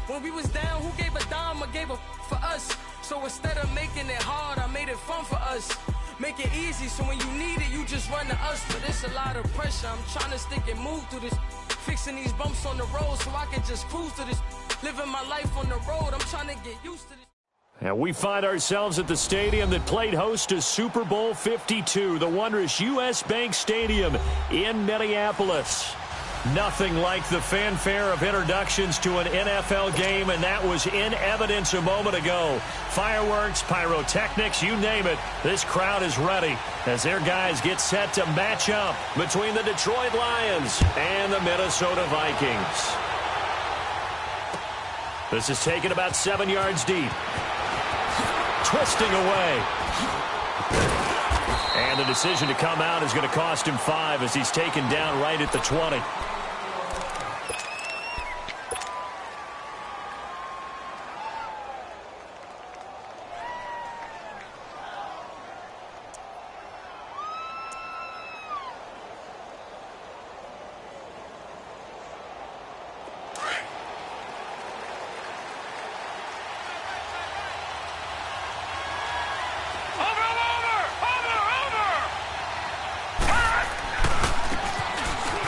When we was down, who gave a dime or gave a for us? So instead of making it hard, I made it fun for us. Make it easy, so when you need it, you just run to us. But it's a lot of pressure, I'm trying to stick and move through this. Fixing these bumps on the road so I can just cruise to this. Living my life on the road, I'm trying to get used to this. And we find ourselves at the stadium that played host to Super Bowl 52, the wondrous U.S. Bank Stadium in Minneapolis. Nothing like the fanfare of introductions to an NFL game, and that was in evidence a moment ago. Fireworks, pyrotechnics, you name it. This crowd is ready as their guys get set to match up between the Detroit Lions and the Minnesota Vikings. This is taken about 7 yards deep. Twisting away. And the decision to come out is going to cost him 5 as he's taken down right at the 20.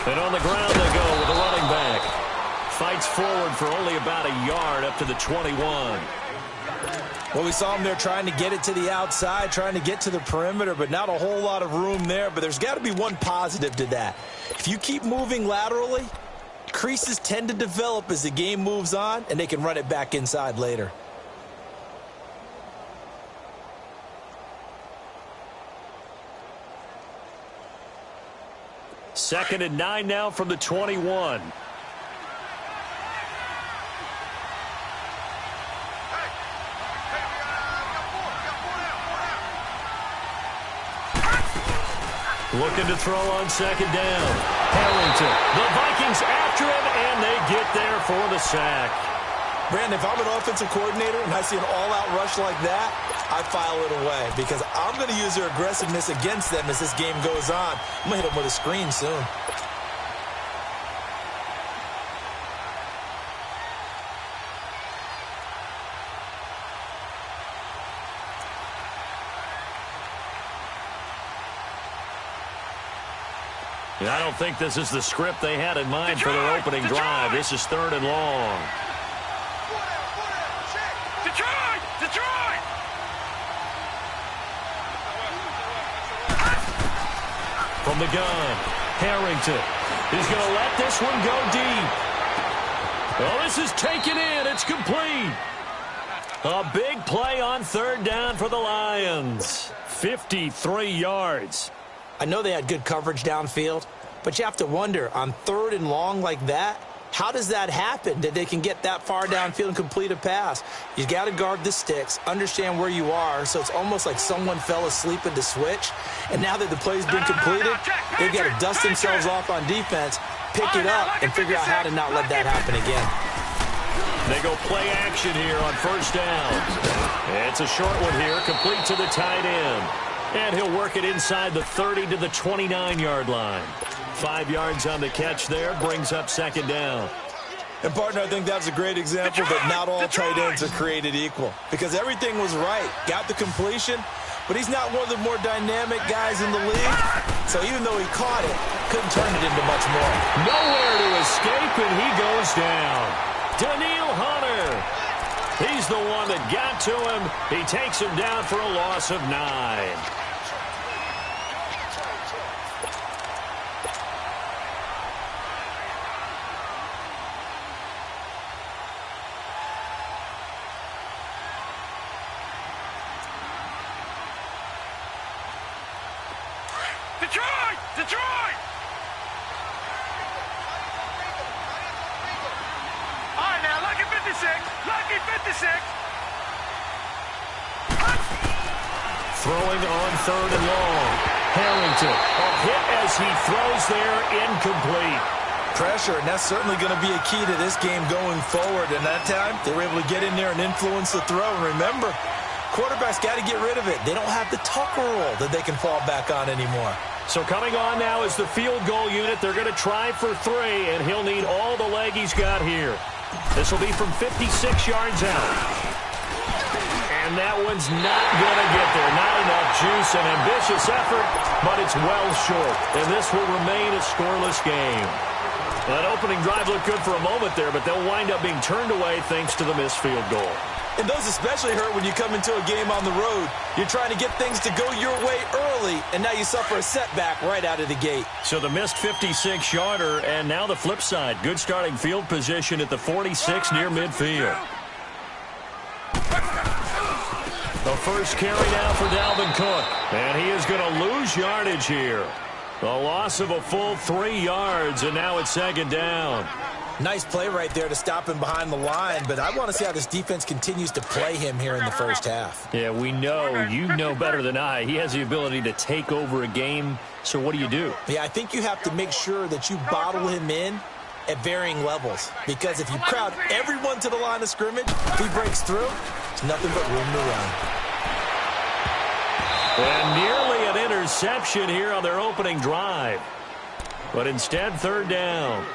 And on the ground they go with a running back. Fights forward for only about a yard up to the 21. Well, we saw him there trying to get it to the outside, trying to get to the perimeter, but not a whole lot of room there. But there's got to be one positive to that. If you keep moving laterally, creases tend to develop as the game moves on, and they can run it back inside later. Second and 9 now from the 21. Looking to throw on second down. Harrington. The Vikings after him, and they get there for the sack. Brandon, if I'm an offensive coordinator and I see an all-out rush like that, I file it away because I'm going to use their aggressiveness against them as this game goes on. I'm going to hit them with a screen soon. I don't think this is the script they had in mind for their opening drive. This is 3rd and long. From the gun, Harrington. He's going to let this one go deep. Oh, this is taken in. It's complete. A big play on 3rd down for the Lions. 53 yards. I know they had good coverage downfield, but you have to wonder, on 3rd and long like that, how does that happen, that they can get that far downfield and complete a pass? You got to guard the sticks, understand where you are, so it's almost like someone fell asleep at the switch, and now that the play's been completed, they've got to dust themselves off on defense, pick it up, and figure out how to not let that happen again. They go play action here on 1st down. It's a short one here, complete to the tight end. And he'll work it inside the 30 to the 29-yard line. 5 yards on the catch there, brings up 2nd down. And, partner, I think that's a great example that not all tight ends are created equal. Because everything was right. Got the completion, but he's not one of the more dynamic guys in the league. So even though he caught it, couldn't turn it into much more. Nowhere to escape, and he goes down. Daniil Hunter. He's the one that got to him. He takes him down for a loss of 9. Detroit! All right, now, lucky 56. Lucky 56. Throwing on 3rd and long. Harrington. A hit as he throws there, incomplete. Pressure, and that's certainly going to be a key to this game going forward. And that time, they were able to get in there and influence the throw. And remember, quarterbacks got to get rid of it. They don't have the Tucker rule that they can fall back on anymore. So coming on now is the field goal unit. They're going to try for 3, and he'll need all the leg he's got here. This will be from 56 yards out. And that one's not going to get there. Not enough juice. An ambitious effort, but it's well short. And this will remain a scoreless game. That opening drive looked good for a moment there, but they'll wind up being turned away thanks to the missed field goal. And those especially hurt when you come into a game on the road. You're trying to get things to go your way early, and now you suffer a setback right out of the gate. So the missed 56-yarder, and now the flip side. Good starting field position at the 46 near midfield. The first carry now for Dalvin Cook, and he is going to lose yardage here. A loss of a full 3 yards, and now it's second down. Nice play right there to stop him behind the line, but I want to see how this defense continues to play him here in the first half. Yeah, we know, you know better than I, he has the ability to take over a game, so what do you do? Yeah, I think you have to make sure that you bottle him in at varying levels, because if you crowd everyone to the line of scrimmage, if he breaks through, it's nothing but room to run. And nearly an interception here on their opening drive, but instead third down.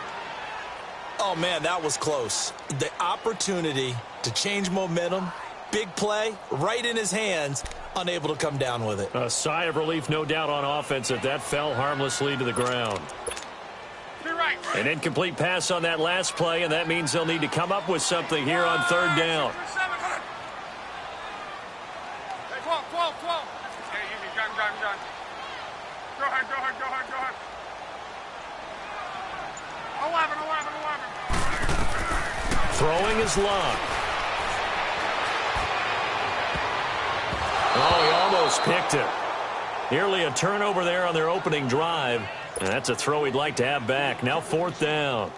Oh, man, that was close. The opportunity to change momentum, big play, right in his hands, unable to come down with it. A sigh of relief, no doubt, on offense that fell harmlessly to the ground. An incomplete pass on that last play, and that means they'll need to come up with something here on third down. Throwing is Love. Oh, he almost picked it. Nearly a turnover there on their opening drive. And that's a throw he'd like to have back. Now fourth down.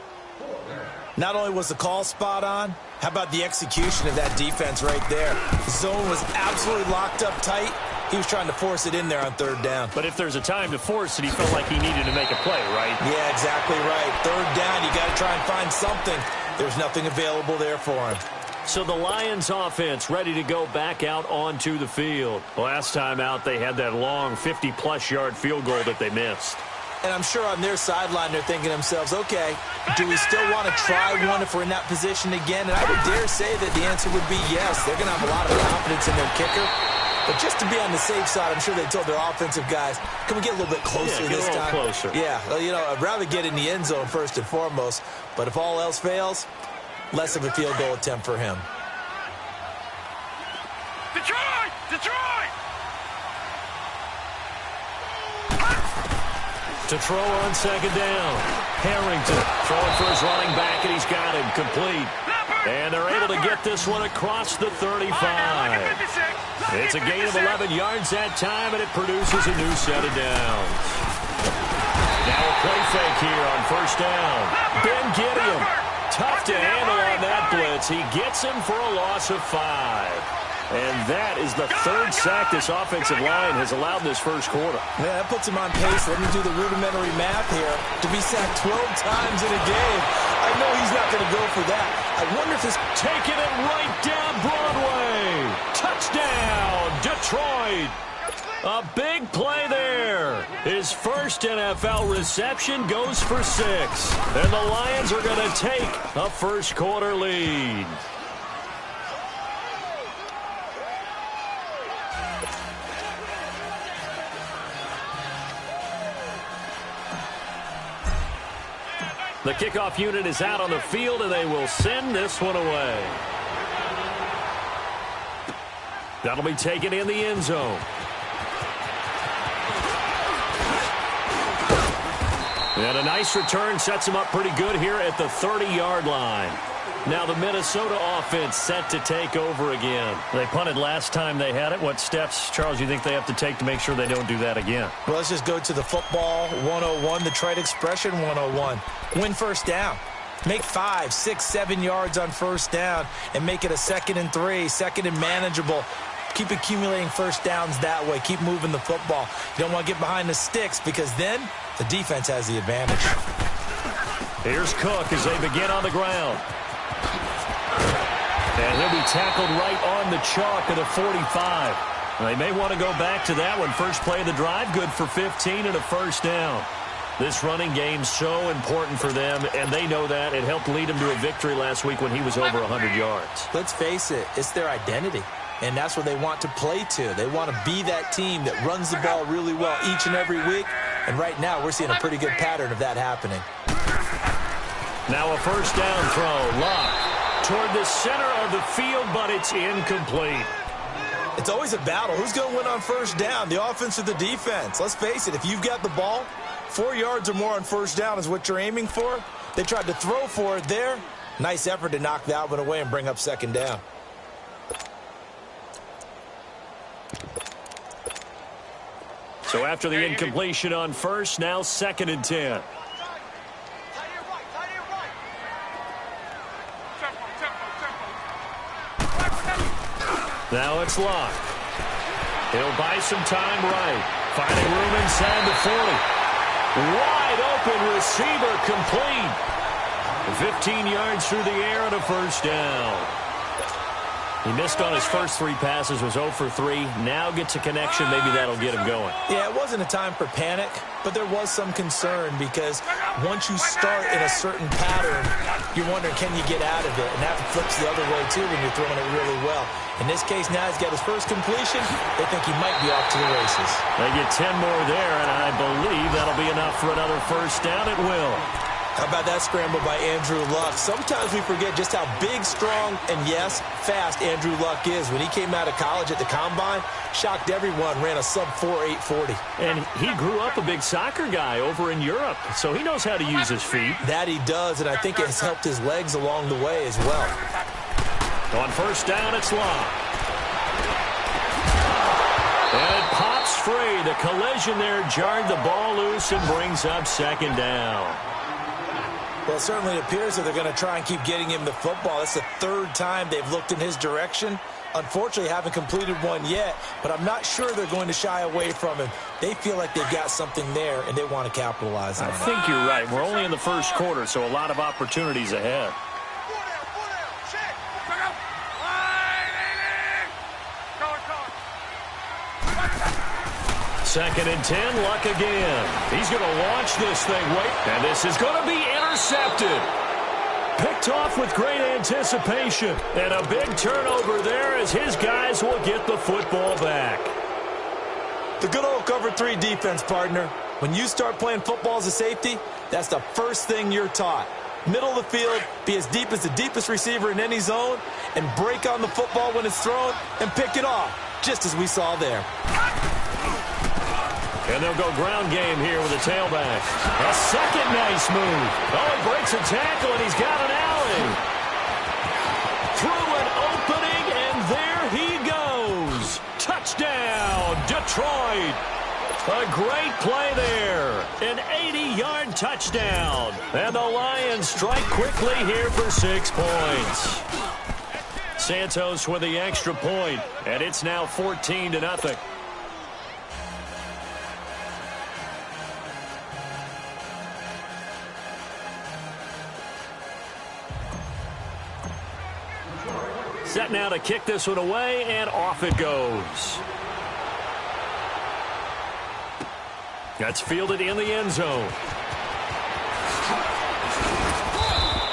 Not only was the call spot on, how about the execution of that defense right there? The zone was absolutely locked up tight. He was trying to force it in there on third down. But if there's a time to force it, he felt like he needed to make a play, right? Yeah, exactly right. Third down, you got to try and find something. There's nothing available there for him. So the Lions offense ready to go back out onto the field. Last time out, they had that long 50-plus yard field goal that they missed. And I'm sure on their sideline, they're thinking to themselves, okay, do we still want to try one if we're in that position again? And I would dare say that the answer would be yes. They're going to have a lot of confidence in their kicker. But just to be on the safe side, I'm sure they told their offensive guys, can we get a little bit closer this time? Closer. Yeah, well, you know, I'd rather get in the end zone first and foremost. But if all else fails, less of a field goal attempt for him. Detroit! Detroit! To throw on second down. Harrington throwing for his running back, and he's got him complete. And they're able to get this one across the 35. It's a gain of 11 yards that time, and it produces a new set of downs. Now a play fake here on first down. Ben Gideon, tough to handle on that blitz. He gets him for a loss of 5. And that is the third sack this offensive line has allowed this first quarter. Yeah, that puts him on pace. Let me do the rudimentary math here. To be sacked 12 times in a game, I know he's not going to go for that. I wonder if this... Taking it right down Broadway. Touchdown, Detroit. A big play there. His first NFL reception goes for 6. And the Lions are going to take a first quarter lead. The kickoff unit is out on the field, and they will send this one away. That'll be taken in the end zone. And a nice return sets them up pretty good here at the 30-yard line. Now the Minnesota offense set to take over again. They punted last time they had it. What steps, Charles, you think they have to take to make sure they don't do that again? Well, let's just go to the football 101, the trade expression 101. Win first down. Make 5, 6, 7 yards on first down and make it a 2nd and 3, 2nd and manageable. Keep accumulating first downs that way. Keep moving the football. You don't want to get behind the sticks because then the defense has the advantage. Here's Cook as they begin on the ground. And he'll be tackled right on the chalk of the 45. They may want to go back to that one. First play of the drive, good for 15 and a first down. This running game's so important for them, and they know that. It helped lead them to a victory last week when he was over 100 yards. Let's face it, it's their identity, and that's what they want to play to. They want to be that team that runs the ball really well each and every week, and right now we're seeing a pretty good pattern of that happening. Now a first down throw. Luck toward the center of the field, but it's incomplete. It's always a battle. Who's going to win on first down, the offense or the defense? Let's face it, if you've got the ball, 4 yards or more on first down is what you're aiming for. They tried to throw for it there. Nice effort to knock that one away and bring up second down. So after the incompletion on first, now 2nd and 10. Now it's Locke. He'll buy some time right. Finding room inside the 40. Wide open receiver complete. 15 yards through the air and a first down. He missed on his first 3 passes, was 0 for 3. Now gets a connection. Maybe that'll get him going. Yeah, it wasn't a time for panic, but there was some concern because once you start in a certain pattern, you're wondering, can you get out of it? And that flips the other way, too, when you're throwing it really well. In this case, now he's got his first completion. They think he might be off to the races. They get 10 more there, and I believe that'll be enough for another first down. It will. How about that scramble by Andrew Luck? Sometimes we forget just how big, strong, and, yes, fast Andrew Luck is. When he came out of college at the Combine, shocked everyone, ran a sub-4 840. And he grew up a big soccer guy over in Europe, so he knows how to use his feet. That he does, and I think it has helped his legs along the way as well. On first down, it's Luck. And it pops free. The collision there jarred the ball loose and brings up second down. Well, it certainly appears that they're going to try and keep getting him the football. That's the 3rd time they've looked in his direction. Unfortunately, haven't completed one yet, but I'm not sure they're going to shy away from him. They feel like they've got something there, and they want to capitalize on it. I think you're right. We're only in the first quarter, so a lot of opportunities ahead. 2nd and 10, Luck again. He's going to launch this thing. And this is going to be intercepted. Picked off with great anticipation. And a big turnover there as his guys will get the football back. The good old cover 3 defense, partner. When you start playing football as a safety, that's the first thing you're taught. Middle of the field, be as deep as the deepest receiver in any zone, and break on the football when it's thrown and pick it off, just as we saw there. And they'll go ground game here with a tailback. A second nice move. Oh, he breaks a tackle, and he's got an alley. Through an opening, and there he goes. Touchdown, Detroit. A great play there. An 80-yard touchdown. And the Lions strike quickly here for 6 points. Santos with the extra point, and it's now 14-0. Set now to kick this one away, and off it goes. That's fielded in the end zone.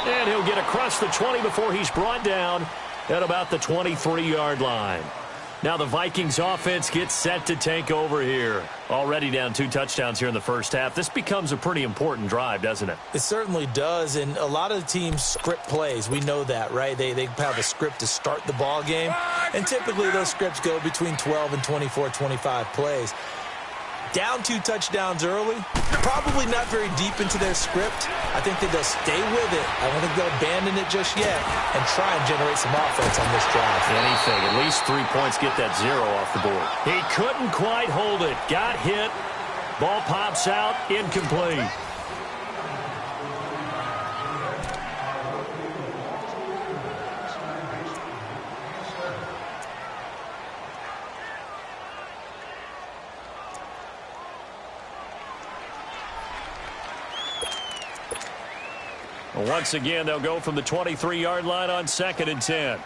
And he'll get across the 20 before he's brought down at about the 23-yard line. Now the Vikings offense gets set to take over here. Already down 2 touchdowns here in the first half. This becomes a pretty important drive, doesn't it? It certainly does, and a lot of the teams script plays. We know that, right? They have a script to start the ball game, and typically those scripts go between 12 and 24, 25 plays. Down 2 touchdowns early, probably not very deep into their script. I think that they'll stay with it. I don't think they'll abandon it just yet and try and generate some offense on this drive. Anything, at least 3 points, get that 0 off the board. He couldn't quite hold it. Got hit. Ball pops out, incomplete. Once again, they'll go from the 23-yard line on 2nd and 10.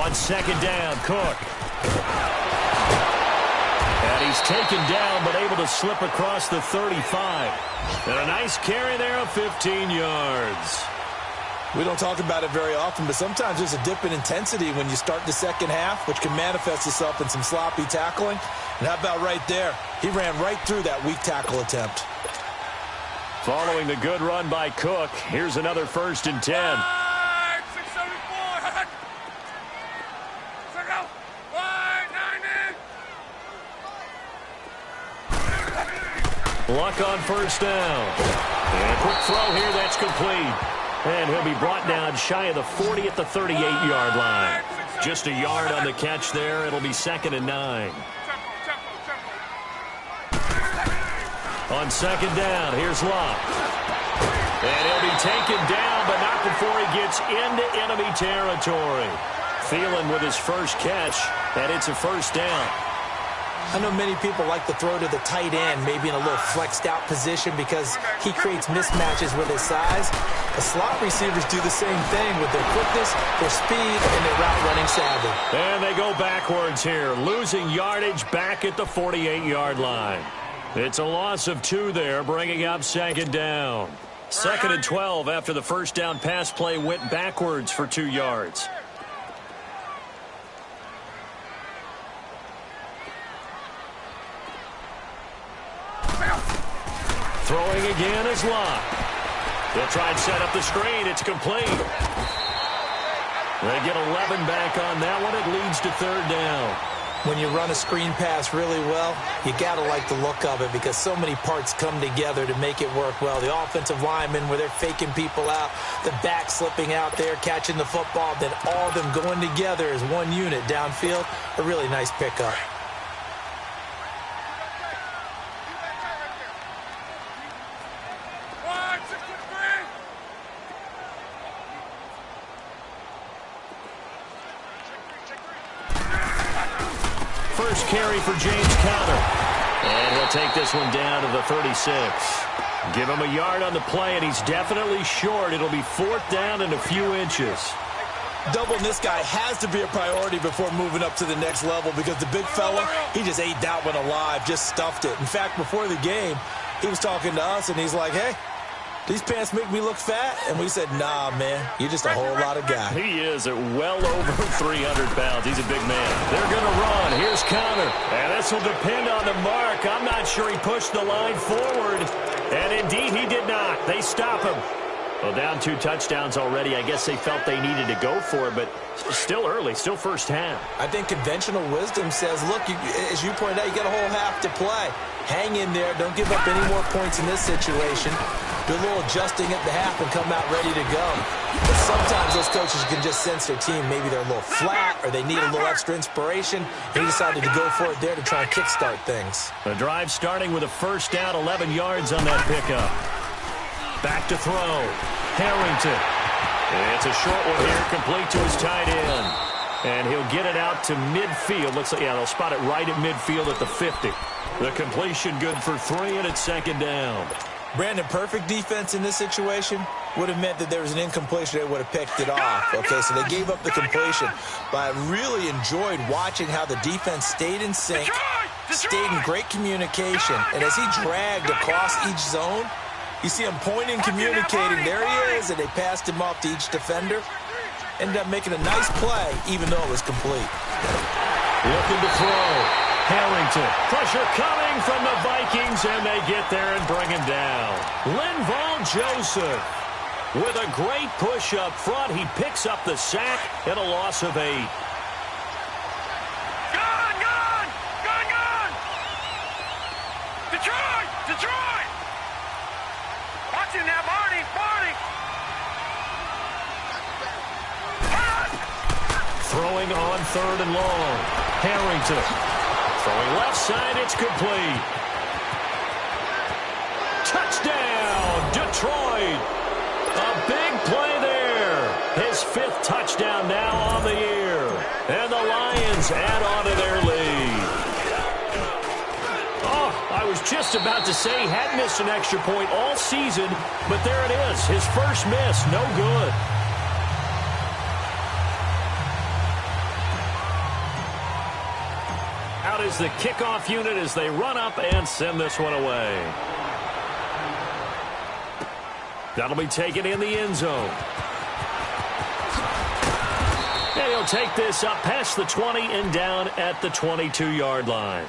on second down, Cook. And he's taken down, but able to slip across the 35. And a nice carry there of 15 yards. We don't talk about it very often, but sometimes there's a dip in intensity when you start the second half, which can manifest itself in some sloppy tackling. And how about right there? He ran right through that weak tackle attempt. Following the good run by Cook, here's another 1st and 10. Luck on 1st down. And a quick throw here, that's complete. And he'll be brought down shy of the 40 at the 38-yard line. Just a yard on the catch there. It'll be 2nd and 9. On 2nd down, here's Luck. And he'll be taken down, but not before he gets into enemy territory. Thielen with his first catch, and it's a 1st down. I know many people like to throw to the tight end, maybe in a little flexed out position because he creates mismatches with his size. The slot receivers do the same thing with their quickness, their speed, and their route running savvy. And they go backwards here, losing yardage back at the 48-yard line. It's a loss of 2 there, bringing up 2nd down. 2nd and 12 after the 1st down pass play went backwards for 2 yards. Throwing again is Locke. They'll try and set up the screen. It's complete. They get 11 back on that one. It leads to 3rd down. When you run a screen pass really well, you got to like the look of it because so many parts come together to make it work well. The offensive linemen where they're faking people out, the back slipping out there, catching the football, then all of them going together as one unit downfield. A really nice pickup. First carry for James Conner. And he'll take this one down to the 36. Give him a yard on the play, and he's definitely short. It'll be 4th down and a few inches. Doubling this guy has to be a priority before moving up to the next level because the big fella, he just ate that one alive, just stuffed it. In fact, before the game, he was talking to us, and he's like, hey, these pants make me look fat? And we said, nah, man, you're just a whole lot of guy. He is at well over 300 pounds. He's a big man. They're going to run. Here's Conner. And this will depend on the mark. I'm not sure he pushed the line forward. And indeed, he did not. They stop him. Well, down 2 touchdowns already. I guess they felt they needed to go for it, but still early, still first half. I think conventional wisdom says, look, as you pointed out, you got a whole half to play. Hang in there. Don't give up any more points in this situation. Do a little adjusting at the half and come out ready to go. But sometimes those coaches can just sense their team. Maybe they're a little flat or they need a little extra inspiration. He decided to go for it there to try and kickstart things. The drive starting with a 1st down, 11 yards on that pickup. Back to throw. Harrington. It's a short one here, complete to his tight end. And he'll get it out to midfield. Looks like, yeah, they'll spot it right at midfield at the 50. The completion good for 3, and it's 2nd down. Brandon, perfect defense in this situation would have meant that there was an incompletion. They would have picked it off. Okay, so they gave up the completion. But I really enjoyed watching how the defense stayed in sync, stayed in great communication. And as he dragged across each zone, you see him pointing, communicating. There he is, and they passed him off to each defender. Ended up making a nice play, even though it was complete. Looking to throw. Harrington. Pressure coming from the Vikings, and they get there and bring him down. Linval Joseph with a great push up front. He picks up the sack and a loss of 8. Gone! Detroit! Watching that, Marty! Throwing on 3rd and long. Harrington. Throwing left side, it's complete. Touchdown, Detroit. A big play there. His 5th touchdown now on the year. And the Lions add on to their lead. Oh, I was just about to say he hadn't missed an extra point all season, but there it is. His first miss, no good. is the kickoff unit as they run up and send this one away. That'll be taken in the end zone. And he'll take this up past the 20 and down at the 22-yard line.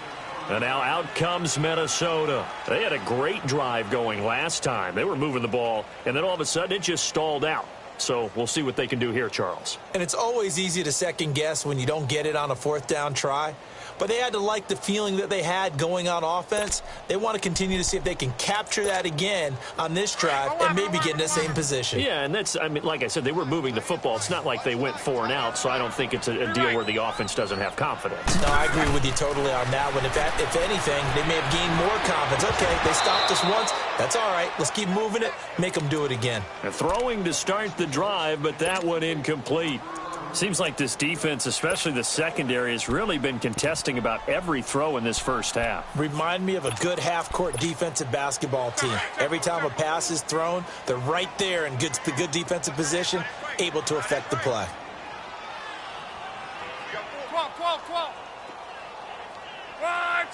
And now out comes Minnesota. They had a great drive going last time. They were moving the ball, and then all of a sudden it just stalled out. So we'll see what they can do here, Charles. And it's always easy to second guess when you don't get it on a fourth down try. But they had to like the feeling that they had going on offense. They want to continue to see if they can capture that again on this drive and maybe get in the same position. Yeah, and that's, I mean, like I said, they were moving the football. It's not like they went 4 and out, so I don't think it's a deal where the offense doesn't have confidence. No, I agree with you totally on that one. If anything, they may have gained more confidence. Okay, they stopped us once. That's all right. Let's keep moving it, make them do it again. And throwing to start the drive, but that one incomplete. Seems like this defense, especially the secondary, has really been contesting about every throw in this first half. Remind me of a good half-court defensive basketball team. Every time a pass is thrown, they're right there in good defensive position, able to affect the play. 12, 12, 12.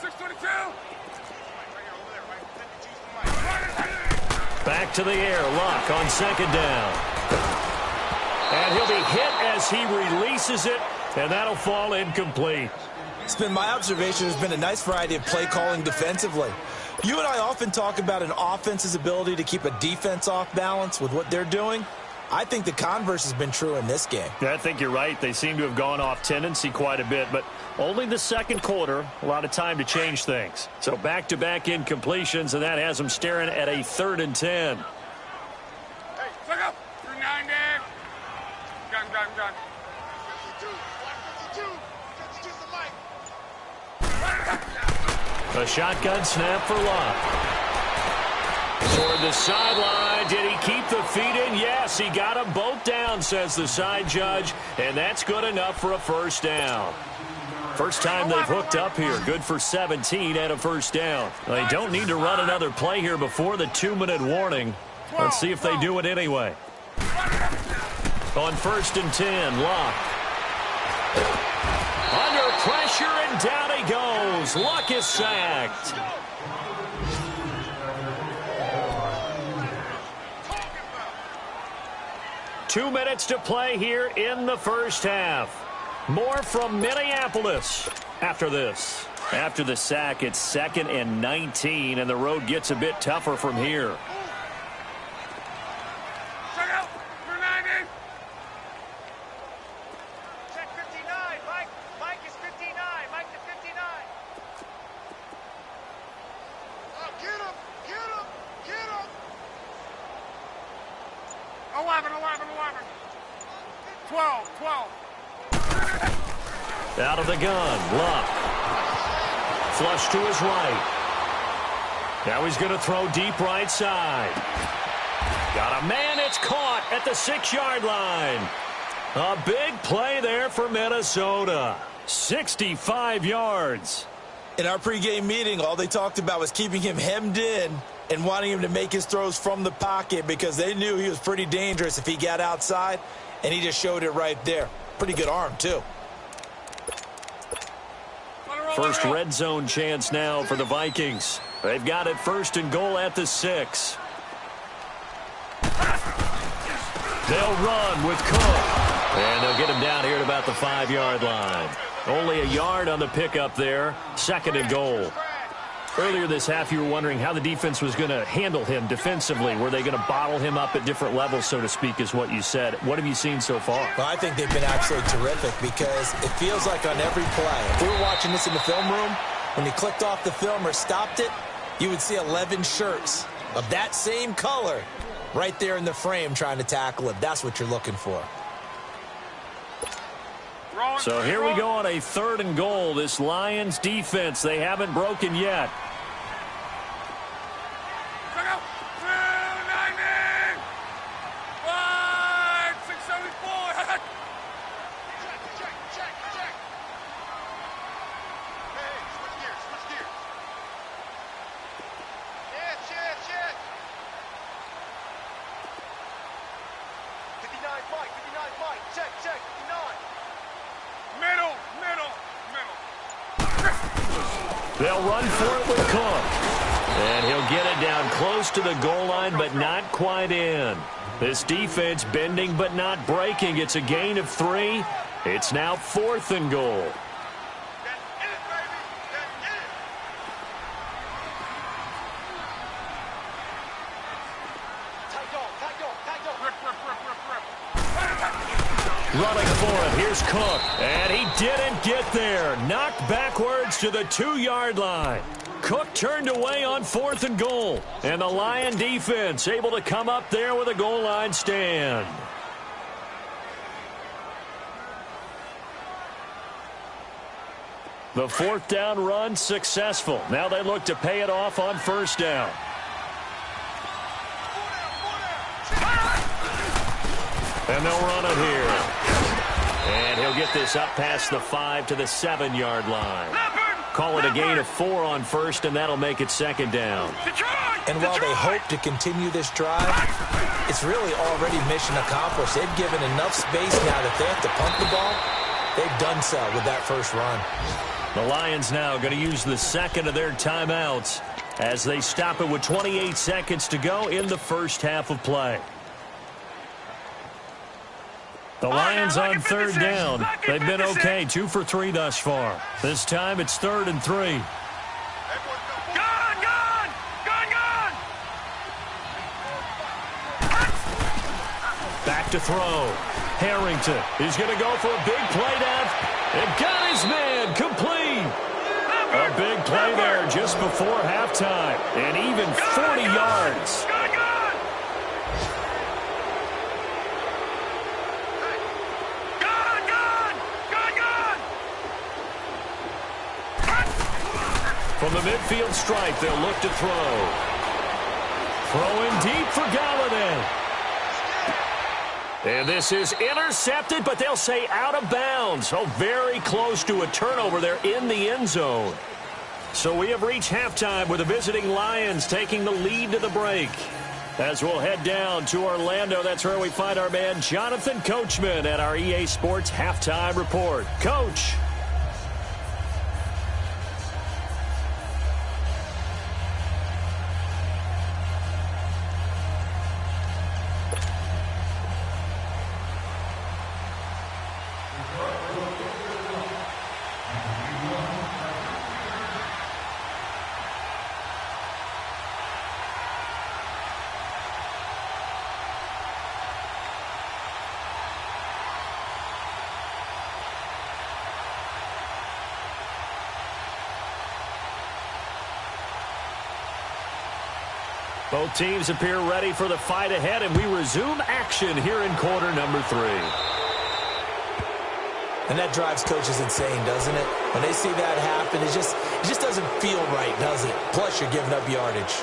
622. Back to the air. Luck on second down. And he'll be hit as he releases it, and that'll fall incomplete. It's been my observation there's been a nice variety of play calling defensively. You and I often talk about an offense's ability to keep a defense off balance with what they're doing. I think the converse has been true in this game. Yeah, I think you're right. They seem to have gone off tendency quite a bit, but only the second quarter, a lot of time to change things. So back-to-back incompletions, and that has them staring at a 3rd and 10. Hey, look up. 390. Gun. A shotgun snap for Luck. Toward the sideline. Did he keep the feet in? Yes, he got them both down, says the side judge, and that's good enough for a first down. First time they've hooked up here. Good for 17 and a first down. They don't need to run another play here before the 2-minute warning. Let's see if they do it anyway. On 1st and 10, Luck. Under pressure, and down he goes. Luck is sacked. Two minutes to play here in the first half. More from Minneapolis after this. After the sack, it's 2nd and 19, and the road gets a bit tougher from here. Check out. 390. Check 59. Mike is 59. Mike to 59. Oh, get him. 11. 12. Out of the gun, Luck. Flush to his right. Now he's going to throw deep right side. Got a man, it's caught at the 6-yard line. A big play there for Minnesota. 65 yards. In our pregame meeting, all they talked about was keeping him hemmed in and wanting him to make his throws from the pocket because they knew he was pretty dangerous if he got outside, and he just showed it right there. Pretty good arm, too. First red zone chance now for the Vikings. They've got it 1st and goal at the 6. They'll run with Cook. And they'll get him down here at about the 5-yard line. Only a yard on the pickup there. 2nd and goal. Earlier this half, you were wondering how the defense was going to handle him defensively. Were they going to bottle him up at different levels, so to speak, is what you said. What have you seen so far? Well, I think they've been absolutely terrific because it feels like on every play, if we were watching this in the film room, when he clicked off the film or stopped it, you would see 11 shirts of that same color right there in the frame trying to tackle him. That's what you're looking for. So here we go on a 3rd and goal. This Lions defense, they haven't broken yet. Check out. 290. 674. Check. Hey, switch gears. Shit. 59 Mike. Check. 59. Middle. They'll run for it with Cook. And he'll get it down close to the goal line, but not quite in. This defense bending but not breaking. It's a gain of 3. It's now 4th and goal. Running for it. Here's Cook. And he didn't get there. Knocked backwards to the 2-yard line. Cook turned away on 4th and goal. And the Lion defense able to come up there with a goal line stand. The 4th down run successful. Now they look to pay it off on 1st down. And they'll run it here. And he'll get this up past the 5 to the 7-yard line. Call it a gain of 4 on 1st, and that'll make it 2nd down. And while they hope to continue this drive, it's really already mission accomplished. They've given enough space now that they have to punt the ball. They've done so with that first run. The Lions now going to use the 2nd of their timeouts as they stop it with 28 seconds to go in the first half of play. The Lions on 3rd down. They've been okay, 2 for 3 thus far. This time it's 3rd and 3. Back to throw. Harrington is going to go for a big play down. And got his man complete. A big play there just before halftime. And even 40 yards. From the midfield stripe, they'll look to throw. Throwing deep for Galladay. And this is intercepted, but they'll say out of bounds. So very close to a turnover there in the end zone. So we have reached halftime with the visiting Lions taking the lead to the break. As we'll head down to Orlando, that's where we find our man Jonathan Coachman at our EA Sports Halftime Report. Coach. Both teams appear ready for the fight ahead, and we resume action here in quarter number 3. And that drives coaches insane, doesn't it? When they see that happen, it just doesn't feel right, does it? Plus, you're giving up yardage.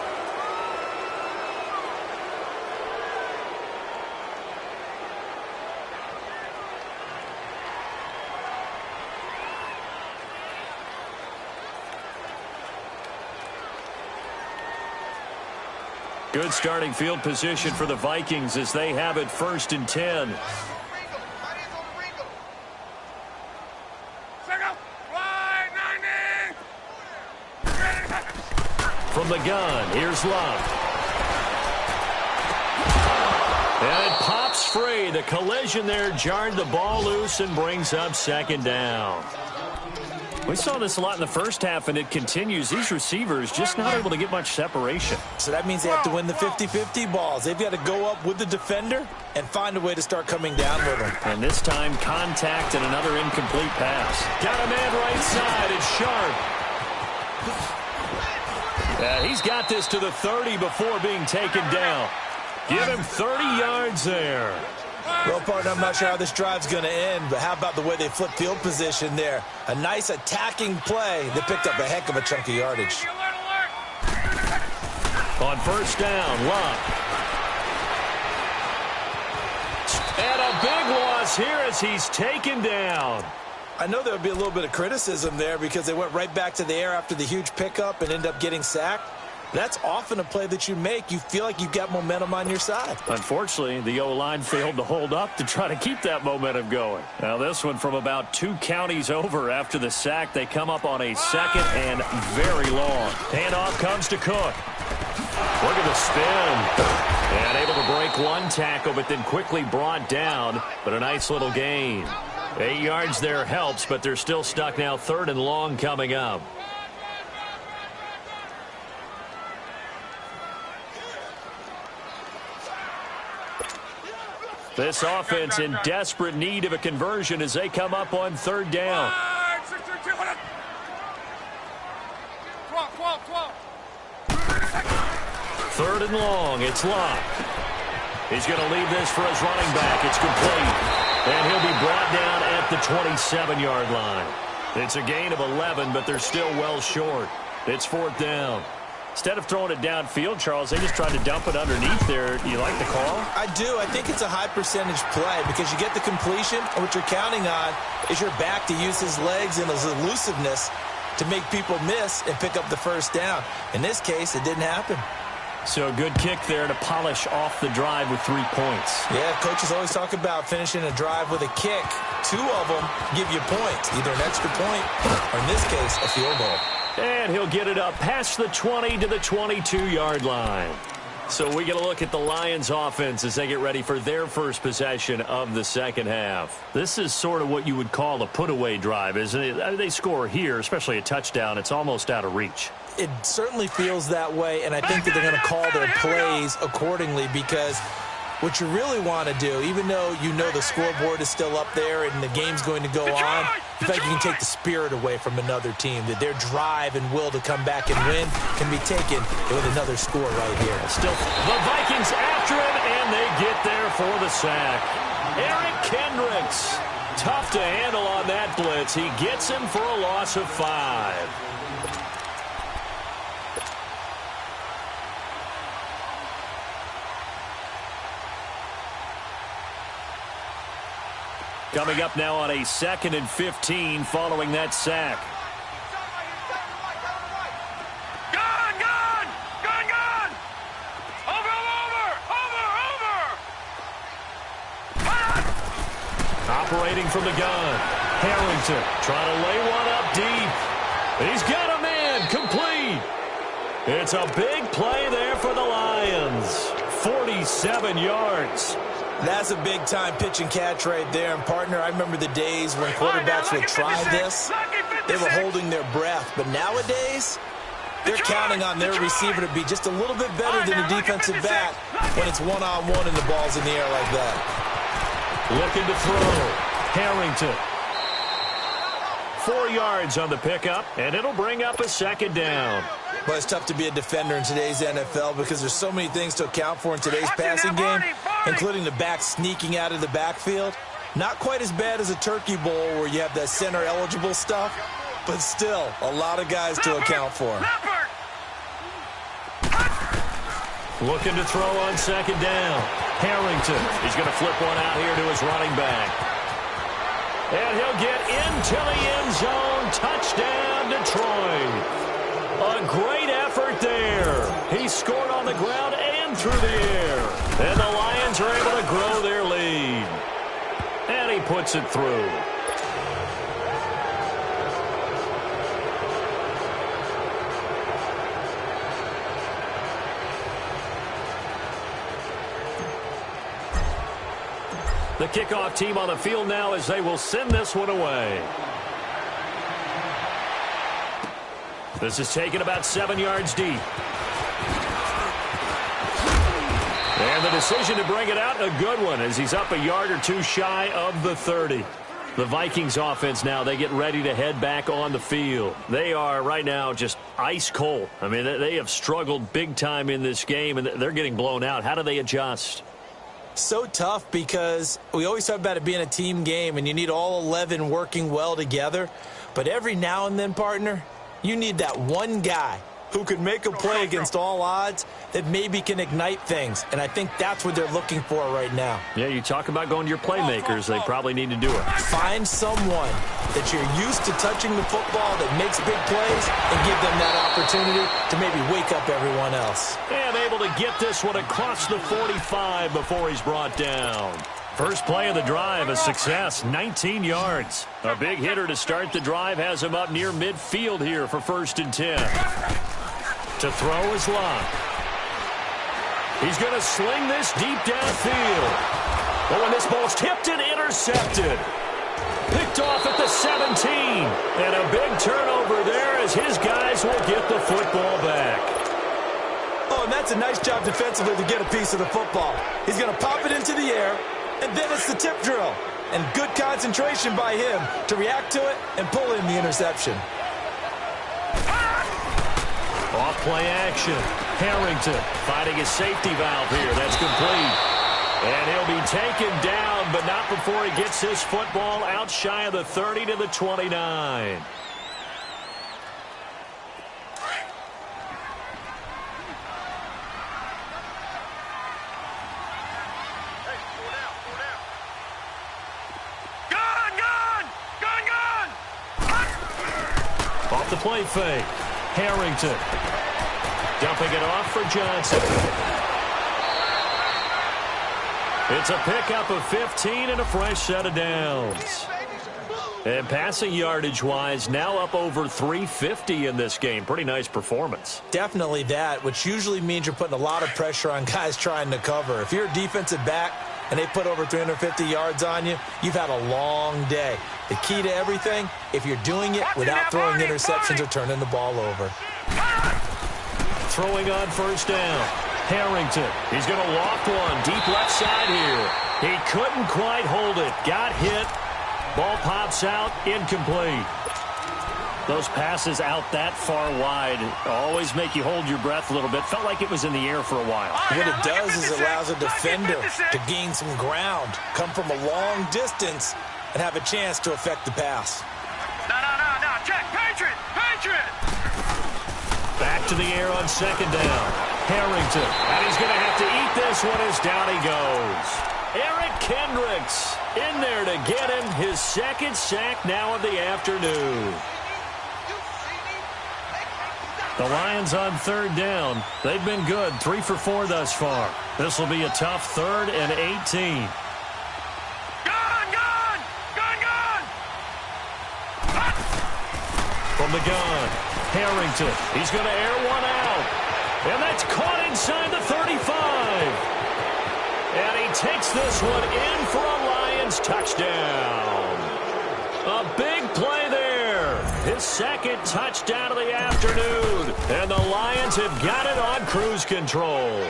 Good starting field position for the Vikings as they have it 1st and 10. From the gun, here's Love. And it pops free. The collision there jarred the ball loose and brings up 2nd down. We saw this a lot in the first half, and it continues. These receivers just not able to get much separation. So that means they have to win the 50-50 balls. They've got to go up with the defender and find a way to start coming down with them. And this time, contact and another incomplete pass. Got a man right side. It's Sharp. He's got this to the 30 before being taken down. Give him 30 yards there. Well, partner, I'm not sure how this drive's going to end, but how about the way they flip field position there? A nice attacking play. They picked up a heck of a chunk of yardage. On 1st down, Love. And a big loss here as he's taken down. I know there would be a little bit of criticism there because they went right back to the air after the huge pickup and ended up getting sacked. That's often a play that you make. You feel like you've got momentum on your side. Unfortunately, the O-line failed to hold up to try to keep that momentum going. Now this one from about 2 counties over after the sack. They come up on a second and very long. Handoff comes to Cook. Look at the spin. And able to break one tackle, but then quickly brought down. But a nice little gain. 8 yards there helps, but they're still stuck now. 3rd and long coming up. This offense in desperate need of a conversion as they come up on 3rd down. 3rd and long. It's Locke. He's going to leave this for his running back. It's complete. And he'll be brought down at the 27-yard line. It's a gain of 11, but they're still well short. It's 4th down. Instead of throwing it downfield, Charles, they just tried to dump it underneath there. You like the call? I do. I think it's a high percentage play because you get the completion, and what you're counting on is your back to use his legs and his elusiveness to make people miss and pick up the 1st down. In this case, it didn't happen. So a good kick there to polish off the drive with 3 points. Yeah, coaches always talk about finishing a drive with a kick. 2 of them give you points, either an extra point or, in this case, a field goal. And he'll get it up past the 20 to the 22-yard line. So we get a look at the Lions offense as they get ready for their first possession of the second half. This is sort of what you would call a put-away drive, isn't it? They score here, especially a touchdown. It's almost out of reach. It certainly feels that way, and I think that they're going to call their plays accordingly because what you really want to do, even though you know the scoreboard is still up there and the game's going to go on, you feel like you can take the spirit away from another team, that their drive and will to come back and win can be taken with another score right here. Still, the Vikings after him, and they get there for the sack. Eric Kendricks, tough to handle on that blitz. He gets him for a loss of 5. Coming up now on a 2nd and 15 following that sack. Gone! Over! Operating from the gun. Harrington trying to lay one up deep. He's got a man. Complete. It's a big play there for the Lions. 47 yards. That's a big-time pitch and catch right there. And, partner, I remember the days when quarterbacks would try this. They were holding their breath. But nowadays, they're counting on their receiver to be just a little bit better than the defensive back when it's one-on-one and the ball's in the air like that. Looking to throw. Harrington. 4 yards on the pickup, and it'll bring up a 2nd down. But it's tough to be a defender in today's NFL because there's so many things to account for in today's passing game, including the back sneaking out of the backfield. Not quite as bad as a turkey bowl where you have that center-eligible stuff, but still a lot of guys to account for. Looking to throw on 2nd down. Harrington. He's going to flip one out here to his running back. And he'll get into the end zone. Touchdown, Detroit. A great effort there. He scored on the ground and through the air. And the Lions are able to grow their lead. And he puts it through. The kickoff team on the field now as they will send this one away. This is taken about 7 yards deep. And the decision to bring it out, a good one, as he's up a yard or two shy of the 30. The Vikings offense now, they get ready to head back on the field. They are right now just ice cold. I mean, they have struggled big time in this game, and they're getting blown out. How do they adjust? So tough because we always talk about it being a team game, and you need all 11 working well together. But every now and then, partner, you need that one guy who can make a play against all odds that maybe can ignite things. And I think that's what they're looking for right now. Yeah, you talk about going to your playmakers. They probably need to do it. Find someone that you're used to touching the football that makes big plays and give them that opportunity to maybe wake up everyone else. And able to get this one across the 45 before he's brought down. First play of the drive, a success, 19 yards. A big hitter to start the drive has him up near midfield here for 1st and 10. To throw is Locke. He's going to sling this deep downfield. But when this ball's tipped and intercepted. Picked off at the 17. And a big turnover there as his guys will get the football back. Oh, and that's a nice job defensively to get a piece of the football. He's going to pop it into the air. And then it's the tip drill. And good concentration by him to react to it and pull in the interception. Off play action. Harrington finding his safety valve here. That's complete. And he'll be taken down, but not before he gets his football out shy of the 30 to the 29. Off the play fake. Harrington. Dumping it off for Johnson. It's a pickup of 15 and a fresh set of downs. And passing yardage-wise, now up over 350 in this game. Pretty nice performance. Definitely that, which usually means you're putting a lot of pressure on guys trying to cover. If you're a defensive back and they put over 350 yards on you, you've had a long day. The key to everything, if you're doing it without throwing interceptions or turning the ball over. Throwing on 1st down. Harrington. He's going to loft one. Deep left side here. He couldn't quite hold it. Got hit. Ball pops out. Incomplete. Those passes out that far wide always make you hold your breath a little bit. Felt like it was in the air for a while. What it does is it allows a defender to gain some ground, come from a long distance, and have a chance to affect the pass. No. Check. Patriot. Back to the air on 2nd down. Harrington. And he's going to have to eat this one as down he goes. Eric Kendricks in there to get him his 2nd sack now of the afternoon. The Lions on 3rd down. They've been good. 3 for 4 thus far. This will be a tough 3rd and 18. From the gun, Harrington. He's going to air one out. And that's caught inside the 35. And he takes this one in for a Lions touchdown. A big play there. His 2nd touchdown of the afternoon. And the Lions have got it on cruise control.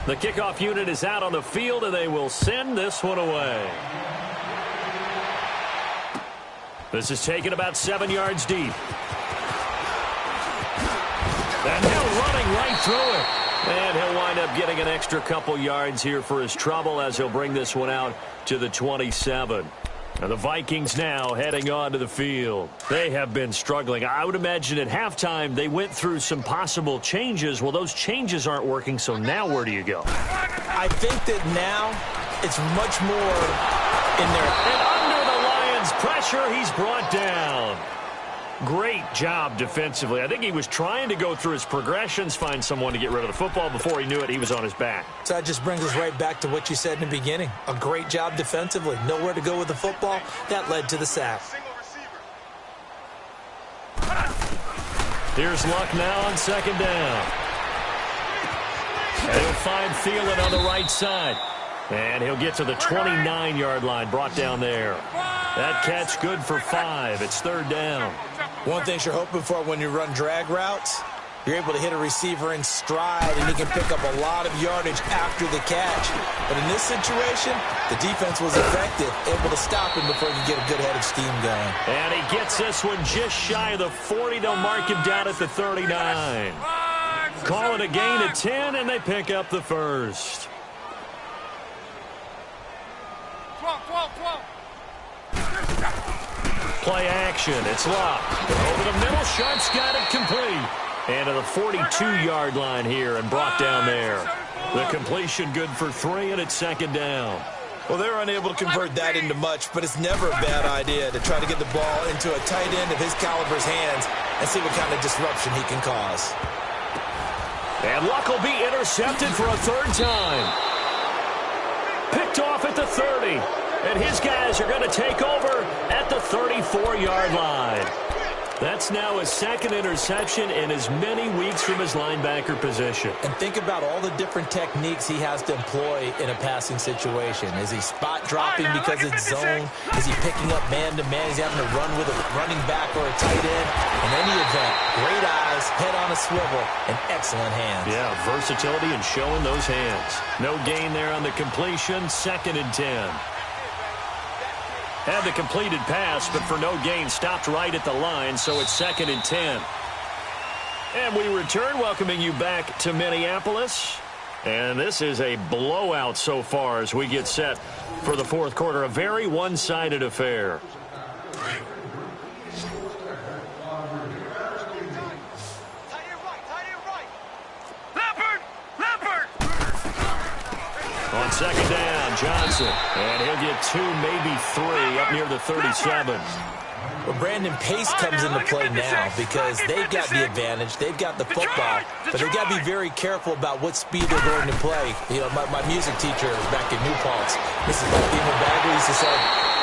The kickoff unit is out on the field, and they will send this one away. This is taken about 7 yards deep. And now running right through it. And he'll wind up getting an extra couple yards here for his trouble as he'll bring this one out to the 27. And the Vikings now heading onto the field. They have been struggling. I would imagine at halftime they went through some possible changes. Well, those changes aren't working, so now where do you go? I think that now it's much more in there. And under the Lions' pressure, he's brought down. Great job defensively. I think he was trying to go through his progressions, find someone to get rid of the football. Before he knew it, he was on his back. So that just brings us right back to what you said in the beginning. A great job defensively. Nowhere to go with the football. That led to the sack. Here's Luck now on 2nd down. And he'll find Thielen on the right side. And he'll get to the 29-yard line, brought down there. That catch good for 5. It's 3rd down. One thing you're hoping for when you run drag routes, you're able to hit a receiver in stride, and he can pick up a lot of yardage after the catch. But in this situation, the defense was effective, able to stop him before he could get a good head of steam going. And he gets this one just shy of the 40. They'll mark him down at the 39. Call it a gain of 10, and they pick up the first. 12. Play action. It's locked. Over the middle. Sharp's got it complete. And to the 42-yard line here and brought down there. The completion good for 3, and it's second down. Well, they're unable to convert that into much, but it's never a bad idea to try to get the ball into a tight end of his caliber's hands and see what kind of disruption he can cause. And Luck will be intercepted for a third time. Picked off at the 30. And his guys are going to take over at the 34-yard line. That's now his second interception in as many weeks from his linebacker position. And think about all the different techniques he has to employ in a passing situation. Is he spot dropping because it's zone? Is he picking up man-to-man? Is he having to run with a running back or a tight end? In any event, great eyes, head on a swivel, and excellent hands. Yeah, versatility and showing those hands. No gain there on the completion, second and 10. Had the completed pass, but for no gain, stopped right at the line, so it's second and 10. And we return, welcoming you back to Minneapolis. And this is a blowout so far as we get set for the fourth quarter. A very one-sided affair. On second down, Johnson. And he'll get 2, maybe 3, up near the 37. Well, Brandon, pace comes into play now because they've got the advantage. They've got the football, but they've got to be very careful about what speed they're going to play. You know, my music teacher back in New Paltz, Mrs. Beamer Bagley, used to say,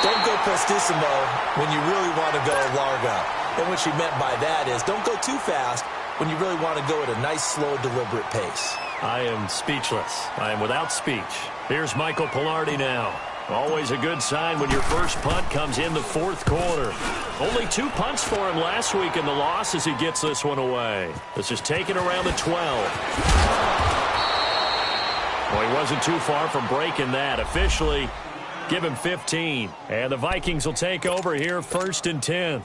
don't go prestissimo when you really want to go largo. And what she meant by that is don't go too fast when you really want to go at a nice, slow, deliberate pace. I am speechless. I am without speech. Here's Michael Pilardi now. Always a good sign when your first punt comes in the fourth quarter. Only 2 punts for him last week in the loss as he gets this one away. This is taken around the 12. Well, he wasn't too far from breaking that. Officially, give him 15. And the Vikings will take over here first and 10.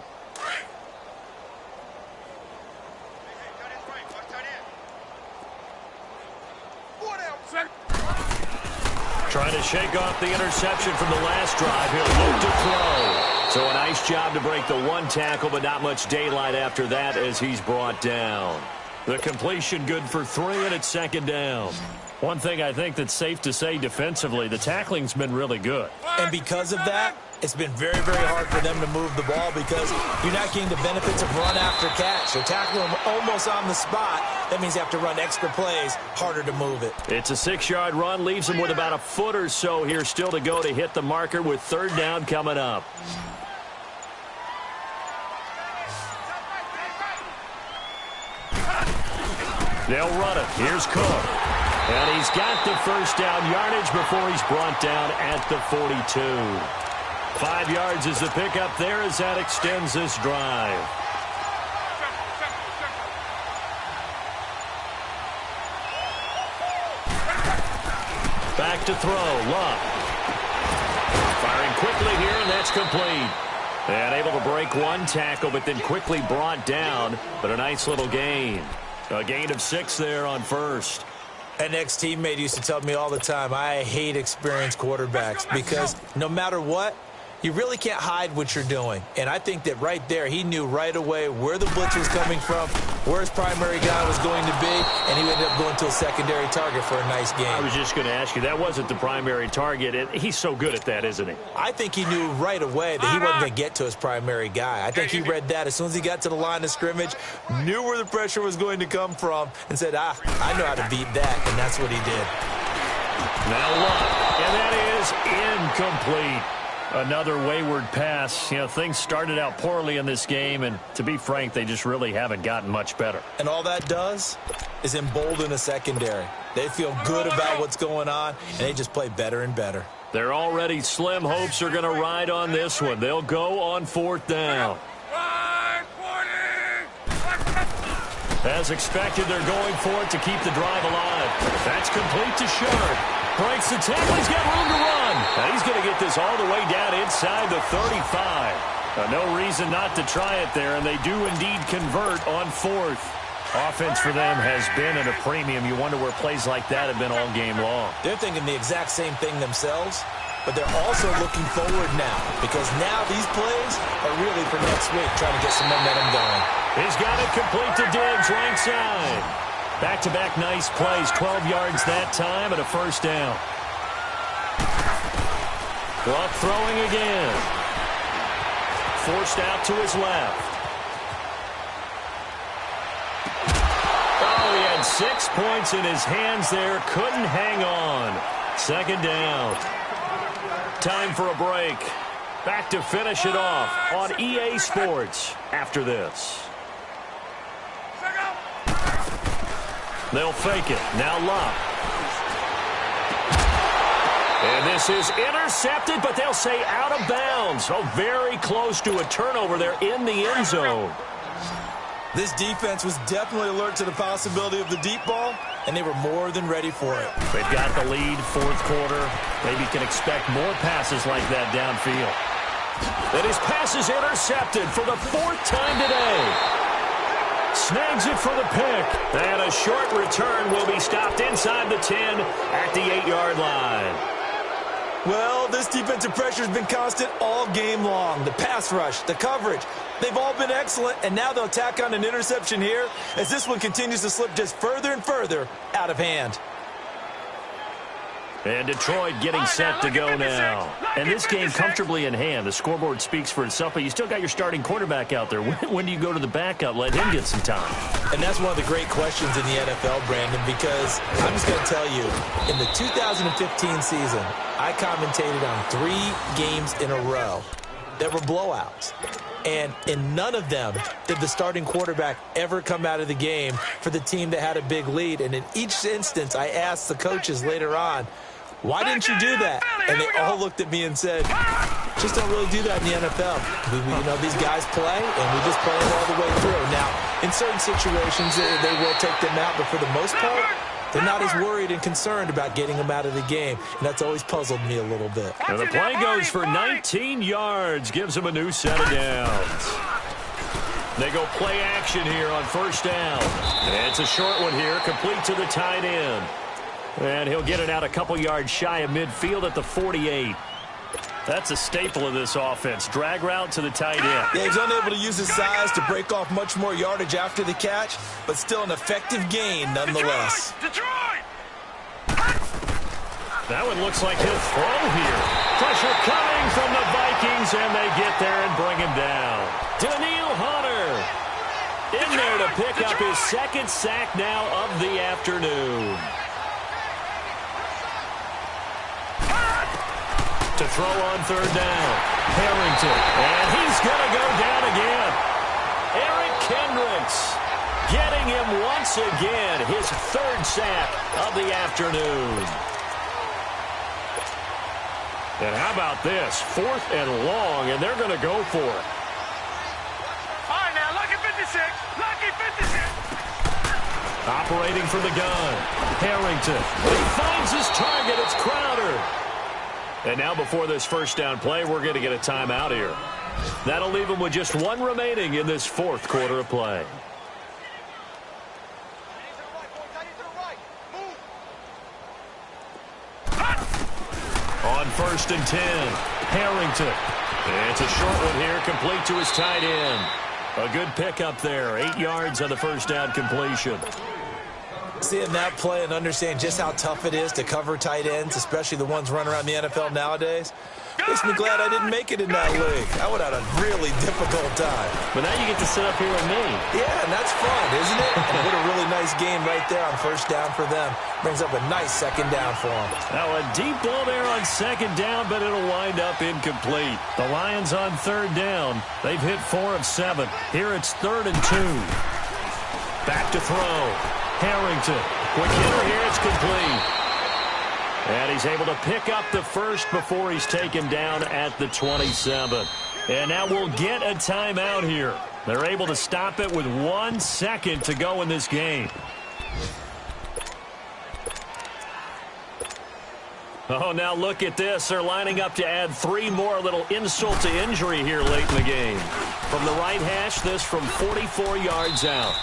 Trying to shake off the interception from the last drive. He'll look to throw. So a nice job to break the 1 tackle, but not much daylight after that as he's brought down. The completion good for 3, and it's second down. One thing I think that's safe to say defensively, the tackling's been really good. And because of that, it's been very, very hard for them to move the ball because you're not getting the benefits of run after catch. They're tackling them almost on the spot. That means you have to run extra plays, harder to move it. It's a 6-yard run, leaves him with about a foot or so here still to go to hit the marker with third down coming up. They'll run it. Here's Cook. And he's got the first down yardage before he's brought down at the 42. 5 yards is the pickup there as that extends this drive. Back to throw. Luck. Firing quickly here, and that's complete. And able to break 1 tackle, but then quickly brought down. But a nice little gain. A gain of 6 there on first. An ex-teammate used to tell me all the time, I hate experienced quarterbacks because no matter what, you really can't hide what you're doing. And I think that right there, he knew right away where the blitz was coming from, where his primary guy was going to be, and he ended up going to a secondary target for a nice game. I was just going to ask you, that wasn't the primary target. He's so good at that, isn't he? I think he knew right away that he wasn't going to get to his primary guy. I think he read that as soon as he got to the line of scrimmage, knew where the pressure was going to come from, and said, I know how to beat that, and that's what he did. Now Luck, and that is incomplete. Another wayward pass. You know, things started out poorly in this game, and to be frank, they just really haven't gotten much better. And all that does is embolden the secondary. They feel good about what's going on, and they just play better and better. Their already slim hopes are going to ride on this one. They'll go on 4th down. As expected, they're going for it to keep the drive alive. That's complete to Sharp. Breaks the tackle. He's got room to run. Now he's going to get this all the way down inside the 35. No reason not to try it there, and they do indeed convert on 4th. Offense for them has been at a premium. You wonder where plays like that have been all game long. They're thinking the exact same thing themselves, but they're also looking forward now because now these plays are really for next week, trying to get some momentum going. He's got it complete to Diggs, right side. Back-to-back nice plays, 12 yards that time and a first down. Luck throwing again. Forced out to his left. Oh, he had 6 points in his hands there. Couldn't hang on. Second down. Time for a break. Back to finish it off on EA Sports after this. They'll fake it. Now Luck. And this is intercepted, but they'll say out of bounds. So very close to a turnover there in the end zone. This defense was definitely alert to the possibility of the deep ball, and they were more than ready for it. They've got the lead, fourth quarter. Maybe can expect more passes like that downfield. And his pass is intercepted for the fourth time today. Snags it for the pick. And a short return will be stopped inside the 10 at the 8-yard line. Well, this defensive pressure has been constant all game long. The pass rush, the coverage, they've all been excellent, and now they'll tack on an interception here as this one continues to slip just further and further out of hand. And Detroit getting set to go now. And this game comfortably in hand. The scoreboard speaks for itself, but you still got your starting quarterback out there. When do you go to the backup? Let him get some time. And that's one of the great questions in the NFL, Brandon, because I'm just going to tell you, in the 2015 season, I commentated on 3 games in a row that were blowouts. And in none of them did the starting quarterback ever come out of the game for the team that had a big lead. And in each instance, I asked the coaches later on, why didn't you do that? And they all looked at me and said, just don't really do that in the NFL. You know, these guys play, and we just play them all the way through. Now, in certain situations, they will take them out, but for the most part, they're not as worried and concerned about getting them out of the game. And that's always puzzled me a little bit. And the play goes for 19 yards, gives them a new set of downs. They go play action here on first down. And it's a short one here, complete to the tight end. And he'll get it out a couple yards shy of midfield at the 48. That's a staple of this offense. Drag route to the tight end. Yeah, he's unable to use his size to break off much more yardage after the catch, but still an effective gain nonetheless. Detroit! That one looks like he'll throw here. Pressure coming from the Vikings, and they get there and bring him down. Daniil Hunter in there to pick up his second sack now of the afternoon. To throw on third down. Harrington. And he's going to go down again. Eric Kendricks getting him once again. His third sack of the afternoon. And how about this? 4th and long, and they're going to go for it. All right, now, lucky 56. Lucky 56. Operating from the gun. Harrington. He finds his target. It's Crowder. And now before this first down play, we're going to get a timeout here. That'll leave them with just 1 remaining in this fourth quarter of play. On first and 10, Harrington. And it's a short one here, complete to his tight end. A good pickup there, 8 yards on the first down completion. Seeing that play and understand just how tough it is to cover tight ends, especially the ones running around the NFL nowadays, makes me glad I didn't make it in that league. I would have had a really difficult time. But now you get to sit up here with me. Yeah, and that's fun, isn't it? And what a really nice game right there on first down for them. Brings up a nice second down for them. Now a deep ball there on second down, but it'll wind up incomplete. The Lions on third down. They've hit 4 of 7. Here it's 3rd and 2. Back to throw. Harrington. Quick hitter here. It's complete. And he's able to pick up the first before he's taken down at the 27. And now we'll get a timeout here. They're able to stop it with 1 second to go in this game. Oh, now look at this. They're lining up to add 3 more. Little insult to injury here late in the game. From the right hash, this from 44 yards out.